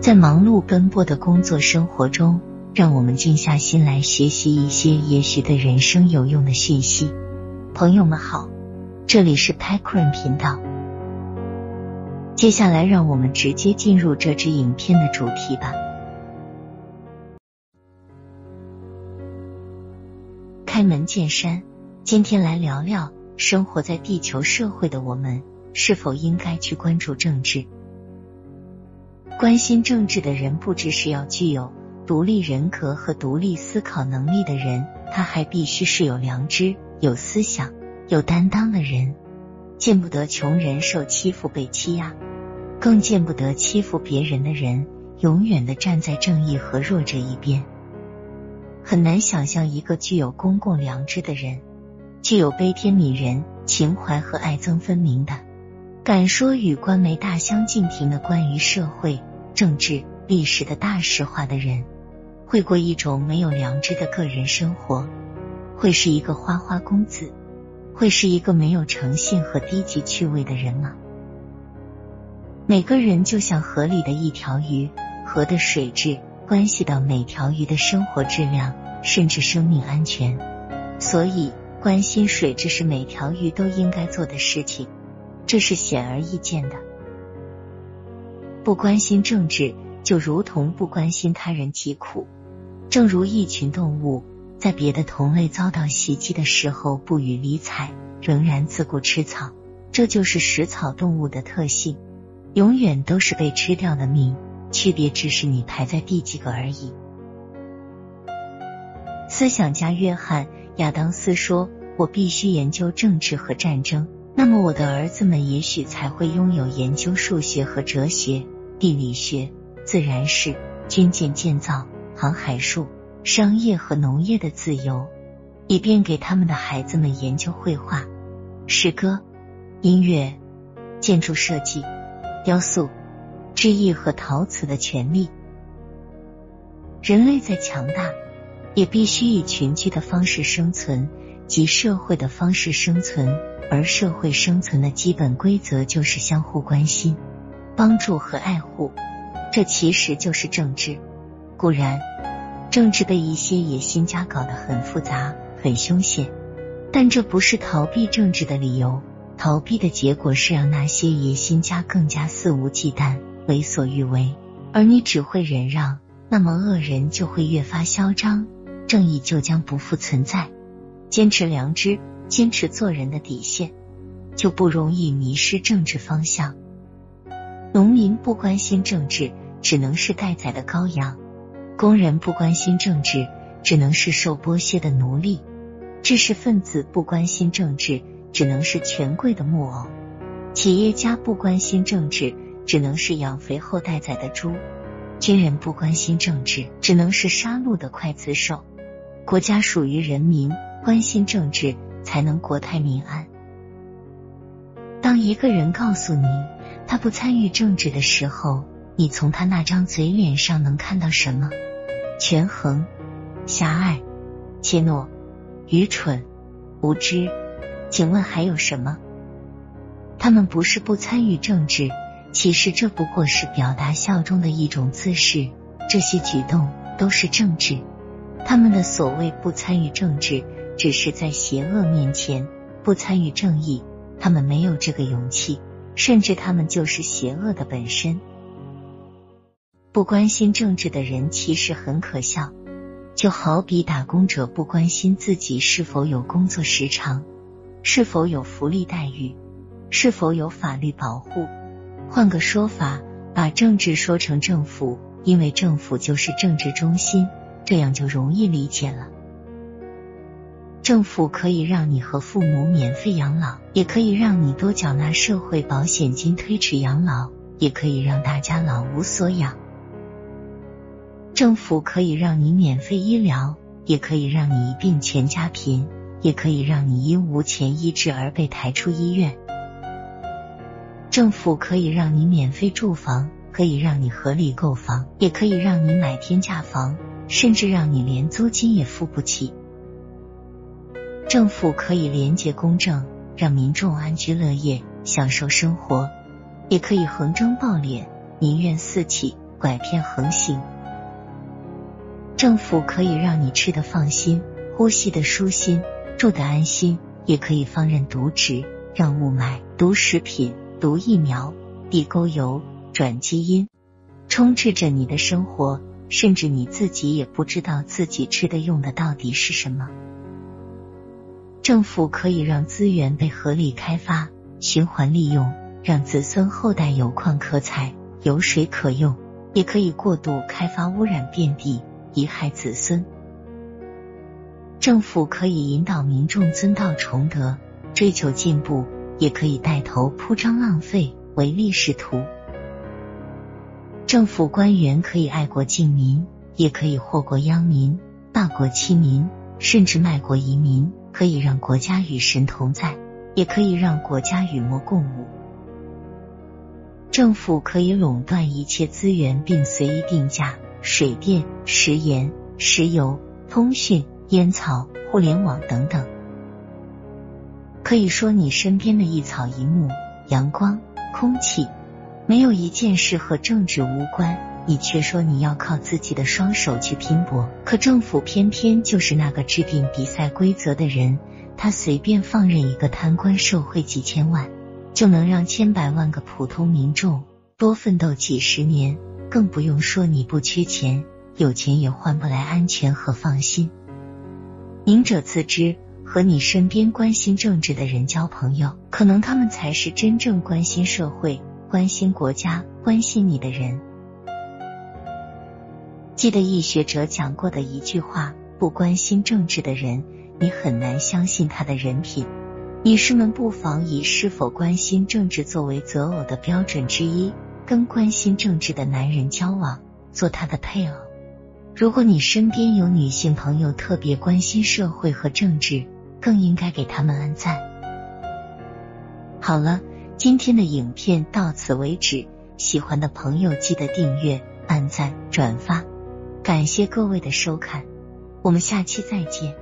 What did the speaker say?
在忙碌奔波的工作生活中，让我们静下心来学习一些也许对人生有用的讯息。朋友们好，这里是 Packrun 频道。接下来让我们直接进入这支影片的主题吧。开门见山，今天来聊聊生活在地球社会的我们是否应该去关注政治。关心政治的人不只是要具有独立人格和独立思考能力的人，他还必须是有良知、有思想、有担当的人。见不得穷人受欺负被欺压，更见不得欺负别人的人永远地站在正义和弱者一边。很难想象一个具有公共良知的人，具有悲天悯人、情怀和爱憎分明的，敢说与官媒大相径庭的关于社会、政治、历史的大实话的人，会过一种没有良知的个人生活，会是一个花花公子，会是一个没有诚信和低级趣味的人吗？每个人就像河里的一条鱼，河的水质关系到每条鱼的生活质量，甚至生命安全。所以关心水质是每条鱼都应该做的事情，这是显而易见的。不关心政治，就如同不关心他人疾苦。正如一群动物在别的同类遭到袭击的时候不予理睬，仍然自顾吃草，这就是食草动物的特性，永远都是被吃掉的命，区别只是你排在第几个而已。思想家约翰·亚当斯说，我必须研究政治和战争，那么我的儿子们也许才会拥有研究数学和哲学、地理学、自然史、军舰建造、航海术、商业和农业的自由，以便给他们的孩子们研究绘画、诗歌、音乐、建筑设计、雕塑、制艺和陶瓷的权利。人类再强大，也必须以群居的方式生存，即社会的方式生存，而社会生存的基本规则就是相互关心、帮助和爱护，这其实就是政治。固然，政治被一些野心家搞得很复杂、很凶险，但这不是逃避政治的理由。逃避的结果是让那些野心家更加肆无忌惮、为所欲为，而你只会忍让，那么恶人就会越发嚣张，正义就将不复存在。坚持良知，坚持做人的底线，就不容易迷失政治方向。农民不关心政治，只能是待宰的羔羊；工人不关心政治，只能是受剥削的奴隶；知识分子不关心政治，只能是权贵的木偶；企业家不关心政治，只能是养肥后待宰的猪；军人不关心政治，只能是杀戮的刽子手。国家属于人民，关心政治才能国泰民安。当一个人告诉你他不参与政治的时候，你从他那张嘴脸上能看到什么？权衡、狭隘、怯懦、愚蠢、无知，请问还有什么？他们不是不参与政治，其实这不过是表达效忠的一种姿势，这些举动都是政治。他们的所谓不参与政治，只是在邪恶面前不参与正义，他们没有这个勇气，甚至他们就是邪恶的本身。不关心政治的人其实很可笑，就好比打工者不关心自己是否有工作时长，是否有福利待遇，是否有法律保护。换个说法，把政治说成政府，因为政府就是政治中心，这样就容易理解了。政府可以让你和父母免费养老，也可以让你多缴纳社会保险金推迟养老，也可以让大家老无所养。政府可以让你免费医疗，也可以让你一病全家贫，也可以让你因无钱医治而被抬出医院。政府可以让你免费住房，可以让你合理购房，也可以让你买天价房，甚至让你连租金也付不起。政府可以廉洁公正，让民众安居乐业，享受生活，也可以横征暴敛，民怨四起，拐骗横行。政府可以让你吃得放心，呼吸得舒心，住得安心，也可以放任渎职，让雾霾、毒食品、毒疫苗、地沟油、转基因充斥着你的生活，甚至你自己也不知道自己吃的用的到底是什么。政府可以让资源被合理开发、循环利用，让子孙后代有矿可采、有水可用，也可以过度开发污染遍地，贻害子孙。政府可以引导民众遵道崇德，追求进步，也可以带头铺张浪费，唯利是图。政府官员可以爱国敬民，也可以祸国殃民、霸国欺民，甚至卖国移民，可以让国家与神同在，也可以让国家与魔共舞。政府可以垄断一切资源并随意定价，水电、食盐、石油、通讯、烟草、互联网等等。可以说你身边的一草一木、阳光、空气，没有一件事和政治无关，你却说你要靠自己的双手去拼搏。可政府偏偏就是那个制定比赛规则的人，他随便放任一个贪官受贿几千万，就能让千百万个普通民众多奋斗几十年，更不用说你不缺钱，有钱也换不来安全和放心。明者自知，和你身边关心政治的人交朋友，可能他们才是真正关心社会、关心国家、关心你的人。记得易学者讲过的一句话，不关心政治的人，你很难相信他的人品。女士们不妨以是否关心政治作为择偶的标准之一，跟关心政治的男人交往，做他的配偶。如果你身边有女性朋友特别关心社会和政治，更应该给他们按赞。好了，今天的影片到此为止，喜欢的朋友记得订阅、按赞、转发，感谢各位的收看，我们下期再见。